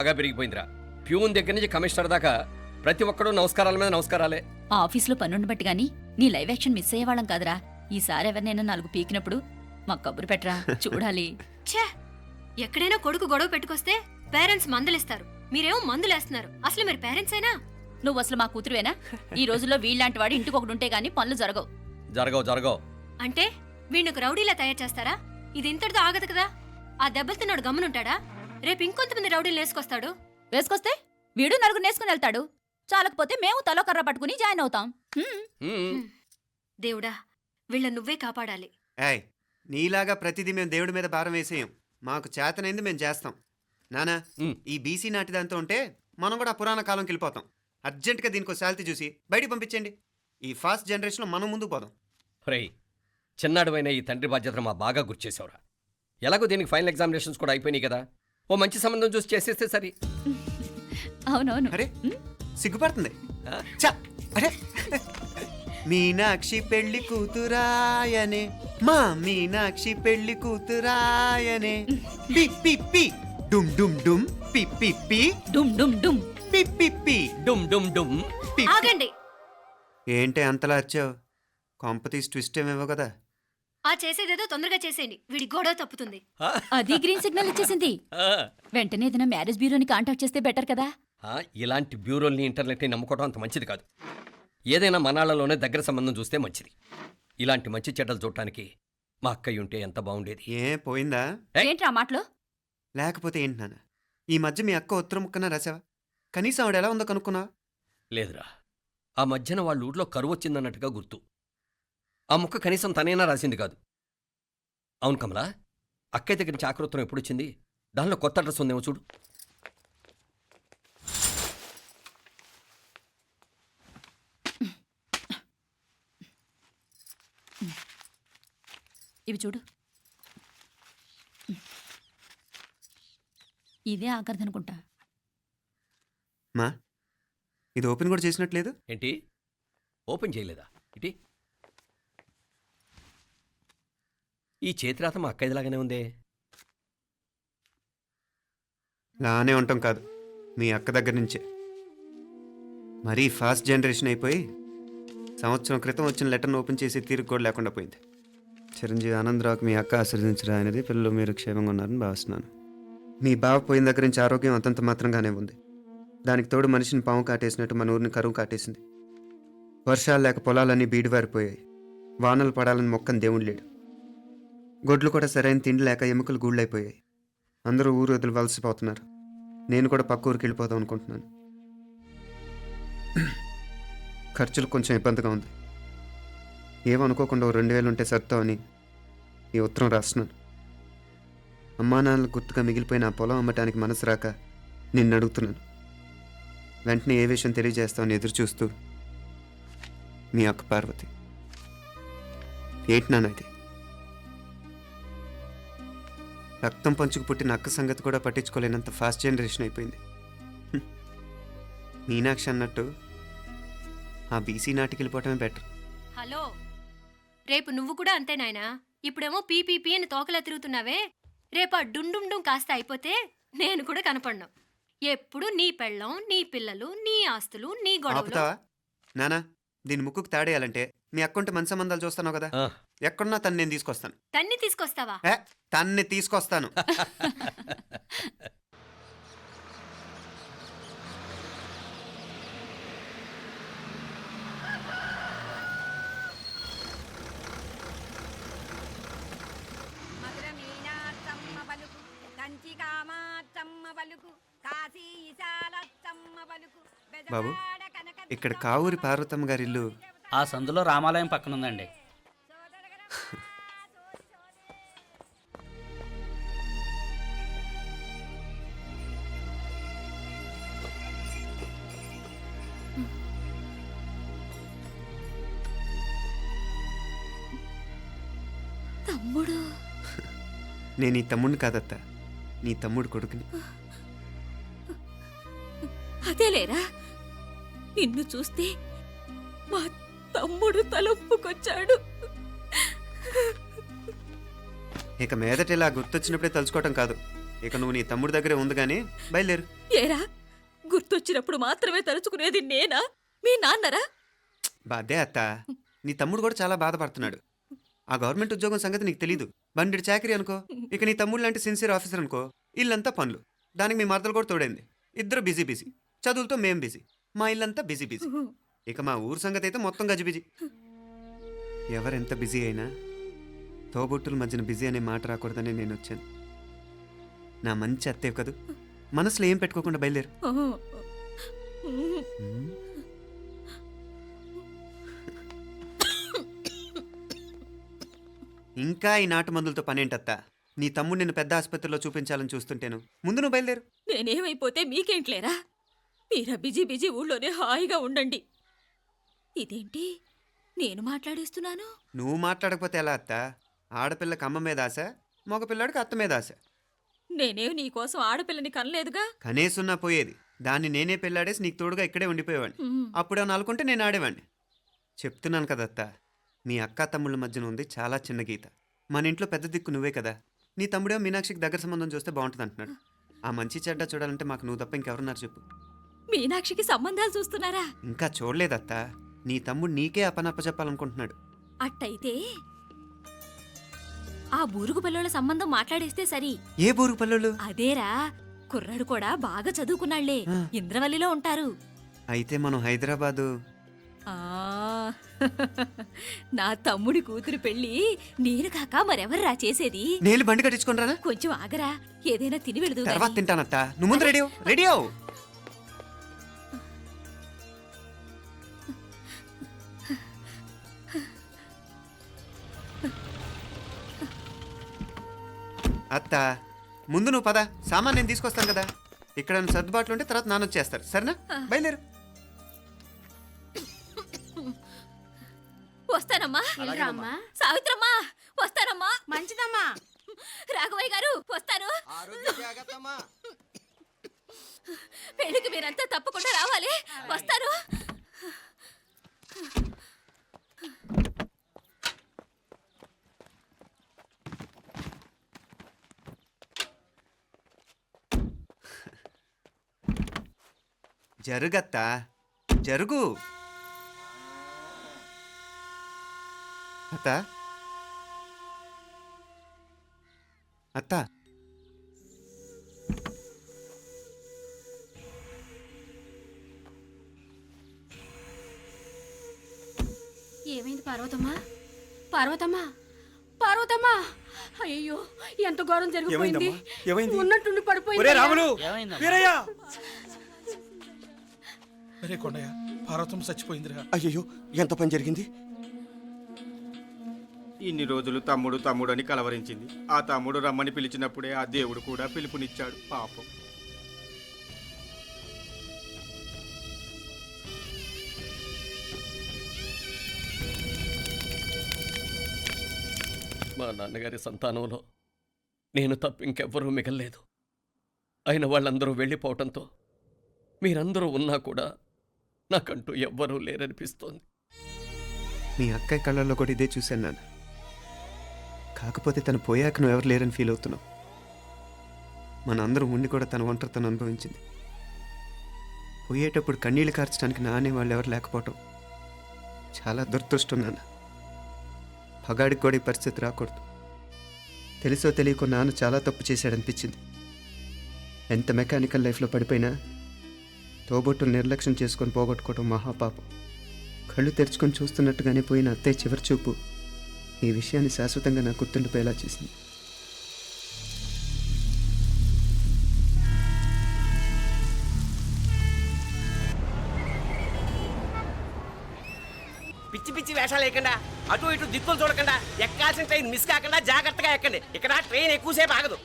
బాగా పెరిగిపోయిందిరా. ప్యూన్ దగ్గర నుంచి కమిషనర్ దాకా ప్రతి ఒక్కడూ నమస్కారాల మీద నమస్కారాలే. ఆ ఆఫీస్లో పనుండి బట్టి గాని నీ లైవ్ యాక్షన్ మిస్ అయ్యేవాళ్ళం కాదురా. ఈసారి ఎవరినైనా 4 పీకినప్పుడు మాకు కబురు పెట్టరా, చూడాలి. ఛే, ఎక్కడైనా కొడుకు గొడవ పెట్టుకొస్తే పేరెంట్స్ మందులేస్తారు, మీరేమో మందులేస్తున్నారు. అసలు మీరు పేరెంట్స్ అయినా? నువ్వు అసలు మా కూతురువేనా? ఈ రోజుల్లో వీళ్ళలాంటి వాడు ఇంటికి ఒకటి ఉంటే గానీ పనులు జరగవు. జరగవు. అంటే వీణ్ణకు రౌడీలా తయారు చేస్తారా? ఇది ఇంతటితో ఆగదు కదా. ఆ దెబ్బలుతున్నాడు గమ్మునుంటాడా? రేపు ఇంకొంతమంది రౌడీలు వేసుకొస్తాడు. వేసుకొస్తే వీడు 4 నేసుకుని వెళ్తాడు. చాలకపోతే మేము తలో కర్ర పట్టుకుని జాయిన్ అవుతాం. దేవుడా, వీళ్ళ నువ్వే కాపాడాలి. ఏయ్, నీలాగా ప్రతిదీ మేము దేవుడి మీద భారం వేసేయం. మాకు చేతనైంది మేము చేస్తాం. నానా, ఈ బీసీ నాటిదంతా ఉంటే మనం కూడా పురాణ కాలంకి వెళ్ళిపోతాం. అర్జెంటుగా దీనికి శాలిటీ చూసి బయటికి పంపించండి. ఈ ఫాస్ట్ జనరేషన్లో మనం ముందుకు పోదాం. రే, చిన్నాడువైన ఈ తండ్రి బాధ్యతను మా బాగా గుర్చేసావురా. ఎలాగో దీనికి ఫైనల్ ఎగ్జామినేషన్స్ కూడా అయిపోయినాయి కదా, ఓ మంచి సంబంధం చూసి చేసేస్తే సరి. అవునవును. అరే సిగ్గుపడుతుంది. చ, అరే మీనాక్షి పెళ్లి కూతురాయనే, మా మీనాక్షి పెళ్లి కూతురాయనే. పి పి పి డుమ్ డుమ్ డుమ్ పి పి పి డుమ్ డుమ్ డుమ్ పి పి పి డుమ్ డుమ్ డుమ్. పి. ఆగండి. ఏంటి అంతలా వచ్చావు? కాంపతీస్ ట్విస్ట్ ఏమేవో కదా. ఆ చేసేదేదో తొందరగా చేసేయండి, వీడి గొడవ తప్పుతుంది. అది గ్రీన్ సిగ్నల్ ఇచ్చేసింది. వెంటనే ఏదైనా మ్యారేజ్ బ్యూరోని కాంటాక్ట్ చేస్తే బెటర్ కదా. ఇలాంటి బ్యూరోల్ని ఇంటర్నెట్ని నమ్ముకోవడం అంత మంచిది కాదు. ఏదైనా మనాళ్ళలోనే దగ్గర సంబంధం చూస్తే మంచిది. ఇలాంటి మంచి చెడ్డలు చూడటానికి మా అక్కయ్య ఉంటే ఎంత బాగుండేది. ఏ పోయిందా? ఏంట్రా మాటలు? లేకపోతే ఏంటి నాన్న, ఈ మధ్య మీ అక్క ఉత్తరం ముక్కన రాసావా? కనీసం ఆవిడ ఎలా ఉందో కనుక్కున్నా? లేదురా, ఆ మధ్యన వాళ్ళ ఊళ్ళో కరువు వచ్చిందన్నట్టుగా గుర్తు. ఆ ముక్క కనీసం తనైనా రాసింది కాదు. అవును కమలా, అక్కయ్య దగ్గర నుంచి ఆకృతం ఎప్పుడొచ్చింది? దానిలో కొత్త అడ్రస్ ఉందేమో చూడు. ఇవి చూడు. ఇదే ఆఖరిదనుకుంటా. మా ఇది ఓపెన్ కూడా చేసినట్లేదు. ఏంటి ఓపెన్ చేయలేదా? ఇటీ ఈ చేతిరాత మా అక్కయ్యలాగానే ఉందే. లానే ఉంటాం కాదు, మీ అక్క దగ్గర నుంచే. మరీ ఫాస్ట్ జనరేషన్ అయిపోయి సంవత్సరం క్రితం వచ్చిన లెటర్ను ఓపెన్ చేసి తీరుకు కూడా లేకుండా పోయింది. చిరంజీవి ఆనందరావుకి మీ అక్క ఆశీర్వదించరా అనేది, పిల్లలు మీరు క్షేమంగా ఉన్నారని భావిస్తున్నాను. మీ బావ పోయిన దగ్గర నుంచి ఆరోగ్యం అంతంత మాత్రంగానే ఉంది. దానికి తోడు మనిషిని పాము కాటేసినట్టు మన ఊరిని కరువు కాటేసింది. వర్షాలు లేక పొలాలన్నీ బీడివారిపోయాయి. వానలు పడాలని మొక్కని దేవుడు లేడు. గొడ్లు కూడా సరైన తిండి లేక ఎముకలు గూళ్ళైపోయాయి. అందరూ ఊరు వదిలి వలసిపోతున్నారు. నేను కూడా పక్క ఊరికి వెళ్ళిపోదాం అనుకుంటున్నాను. ఖర్చులు కొంచెం ఇబ్బందిగా ఉంది. ఏమనుకోకుండా 2000 ఉంటే సర్తావని ఈ ఉత్తరం రాస్తున్నాను. అమ్మా నాన్నలకు గుర్తుగా మిగిలిపోయిన ఆ పొలం అమ్మటానికి మనసు రాక నిన్ను అడుగుతున్నాను. వెంటనే ఏ విషయం తెలియజేస్తామని ఎదురు చూస్తూ మీ అక్క పార్వతి. ఏంటి నాన్న ఇది? రక్తం పంచుకు పుట్టిన అక్క సంగతి కూడా పట్టించుకోలేనంత ఫాస్ట్ జనరేషన్ అయిపోయింది. మీనాక్షి అన్నట్టు ఆ బీసీ నాటికి వెళ్ళిపోవటమే బెటర్. హలో, రేపు నువ్వు కూడా అంతే నాయనా. ఇప్పుడేమో పీపీపీ అని తోకలా తిరుగుతున్నావే, రేపు ఆ డుండుండుం కాస్త అయిపోతే నేను కూడా కనపడను. ఎప్పుడు నీ పెళ్ళం, నీ పిల్లలు, నీ ఆస్తులు, నీ గొడవలు. ఆపుతావా నానా? దీని ముక్కుకు తాడేయాలంటే మీ అక్కంటే మంచి సంబంధాలు చూస్తాను కదా. ఎక్కడున్నా తను నేను తీసుకొస్తాను. తన్ని తీసుకొస్తావా? తన్ని తీసుకొస్తాను. బాబు, ఇక్కడ కావూరి పార్వతమ్మ గారి ఇల్లు ఆ సందులో రామాలయం పక్కనుందండి. తమ్ముడు? నేను ఈ తమ్ముడిని కాదత్తా, నీ తమ్ముడు కొడుకుని. అదేలేరా, నిన్ను చూస్తే మా తమ్ముడు తలొప్పుకొచ్చాడు. ఇక మీదట ఇలా గుర్తొచ్చినప్పుడే తలుచుకోవటం కాదు. ఇక నువ్వు నీ తమ్ముడి దగ్గరే ఉంది కానీ బయలుదేరు. ఏరా గుర్తొచ్చినప్పుడు మాత్రమే తలుచుకునేది నేనా మీ నాన్నరా? బాధే అత్త, నీ తమ్ముడు కూడా చాలా బాధపడుతున్నాడు. ఆ గవర్నమెంట్ ఉద్యోగం సంగతి నీకు తెలీదు. బండి చాకరీ అనుకో. ఇక నీ తమ్ముడు లాంటి సిన్సియర్ ఆఫీసర్ అనుకో, ఇల్లంతా పనులు. దానికి మీ మరదలు కూడా తోడైంది. ఇద్దరు బిజీ బిజీ. చదువులతో మేం బిజీ. మా ఇల్లంతా బిజీ బిజీ. ఇక మా ఊరు సంగతి అయితే మొత్తం గజిబిజీ. ఎవరెంత బిజీ అయినా తోబుట్టుల మధ్యన బిజీ అనే మాట రాకూడదని నేను వచ్చాను. నా మంచి అత్తేవి కదూ, మనసులో ఏం పెట్టుకోకుండా బయలుదేరు. ఇంకా ఈ నాటు మందులతో పనేంటత్తా? నీ తమ్ముడు నిన్ను పెద్ద ఆసుపత్రిలో చూపించాలని చూస్తుంటేను. ముందు నువ్వు బయలుదేరు. నేనేమైపోతే మీకేంట్లేరా? మీరా బిజీ బిజీ ఊళ్ళోనే హాయిగా ఉండండి. ఇదేంటి నేను మాట్లాడేస్తున్నాను? నువ్వు మాట్లాడకపోతే ఎలా అత్త? ఆడపిల్లకి అమ్మ మీద ఆశ, మగపిల్లాడికి అత్త మీద ఆశ. నేనేం నీకోసం ఆడపిల్లని కనలేదుగా. కనేసున్నా పోయేది. దాన్ని నేనే పెళ్ళాడేసి నీకు తోడుగా ఇక్కడే ఉండిపోయేవాడిని. అప్పుడేమో అనుకుంటే నేను ఆడేవాడిని. చెప్తున్నాను కదత్తా, మీ అక్క తమ్ముళ్ళ మధ్యన ఉంది చాలా చిన్న గీత. మన ఇంట్లో పెద్ద దిక్కు నువ్వే కదా. నీ తమ్ముడేమో మీనాక్షికి దగ్గర సంబంధం చూస్తే బాగుంటుంది అంటున్నాడు. ఆ మంచి చెడ్డ చూడాలంటే మాకు నువ్వు తప్ప ఇంకెవరున్నారు చెప్పు? మీనాక్షికి సంబంధాలు చూస్తున్నారా? ఇంకా చూడలేదత్తా. నీ తమ్ముడు నీకే అపనప్ప చెప్పాలనుకుంటున్నాడు. అట్టయితే ఆ బూరుగు పిల్లల సంబంధం మాట్లాడేస్తే సరి. ఏ బూరు పల్లెలు? అదేరా, కుర్రాడు కూడా బాగా చదువుకున్నాళ్లే, ఇంద్రవల్లిలో ఉంటారు. అయితే మనం హైదరాబాదు. ఆ నా తమ్ముడి కూతురు పెళ్లి నేను కాక మరెవర్రా చేసేది? నేను బండి కట్టించుకుని రానా? కొంచెం ఆగరా, ఏదైనా తిని వెళదు. తర్వాత తింటానత్తా. నువ్వు ముందు రెడీ అవ్వు. రెడీ అవ్వు. అత్త, ముందు నువ్వు పద. సామాన్ నేను తీసుకొస్తాను కదా. ఇక్కడ సర్దుబాట్లు ఉంటే తర్వాత నాన్న వచ్చేస్తారు. సరేనా? బయలుదేరు. వస్తానమ్మా. అమ్మా సావిత్రమ్మా వస్తానమ్మా. మంచిదమ్మా. రాఘవయ్య గారు వస్తాను. పెళ్లికి మీరంతా తప్పకుండా రావాలి. వస్తాను. జరుగత్తా, జరుగు. అత్త, అత్త, ఏమైంది పార్వతమ్మా? పార్వతమ్మా, పార్వతమ్మా! అయ్యో, ఎంత ఘోరం జరిగిపోయింది. ఉన్నట్టుండి పడిపోయింది. ఏమైందమ్మా? వీరయ్య! అరే కొండయ్య, పార్వతం చచ్చిపోయిందిరా. అయ్యో, ఎంత పని జరిగింది? ఇన్ని రోజులు తమ్ముడు తమ్ముడు అని కలవరించింది. ఆ తమ్ముడు రమ్మని పిలిచినప్పుడే ఆ దేవుడు కూడా పిలుపునిచ్చాడు. పాపం. మా నాన్నగారి సంతానంలో నేను తప్ప ఇంకెవ్వరూ మిగల్లేదు. అయిన వాళ్ళందరూ వెళ్ళిపోవటంతో మీరందరూ ఉన్నా కూడా నాకంటూ ఎవ్వరూ లేరనిపిస్తోంది. మీ అక్కయ్య కళ్ళల్లో కూడా ఇదే చూశాను నాన్న. కాకపోతే తను పోయాక నువ్వు ఎవరు లేరని ఫీల్ అవుతున్నావు. మనందరం ఉండి కూడా తన ఒంటరితను అనుభవించింది. పోయేటప్పుడు కన్నీళ్లు కార్చడానికి నానే వాళ్ళు ఎవరు లేకపోవటం చాలా దురదృష్టం నాన్న. పగాడికి కూడా ఈ పరిస్థితి రాకూడదు. తెలుసో తెలియకో నాన్న చాలా తప్పు చేశాడనిపించింది. ఎంత మెకానికల్ లైఫ్లో పడిపోయినా తోబొట్టులు నిర్లక్ష్యం చేసుకొని పోగొట్టుకోవడం మహాపాపం. కళ్ళు తెరుచుకొని చూస్తున్నట్టుగానే పోయిన అత్తయ్య చివరి చూపు ఈ విషయాన్ని శాశ్వతంగా నాకు గుర్తుండిపోయేలా చేసింది. పిచ్చి పిచ్చి వేషాలు లేకుండా, అటు ఇటు దిక్కులు చూడకుండా, ఎక్కాల్సిన ట్రైన్ మిస్ కాకుండా జాగ్రత్తగా ఎక్కండి. ఇక్కడ ట్రైన్ ఎక్కువసేపు ఆగదు.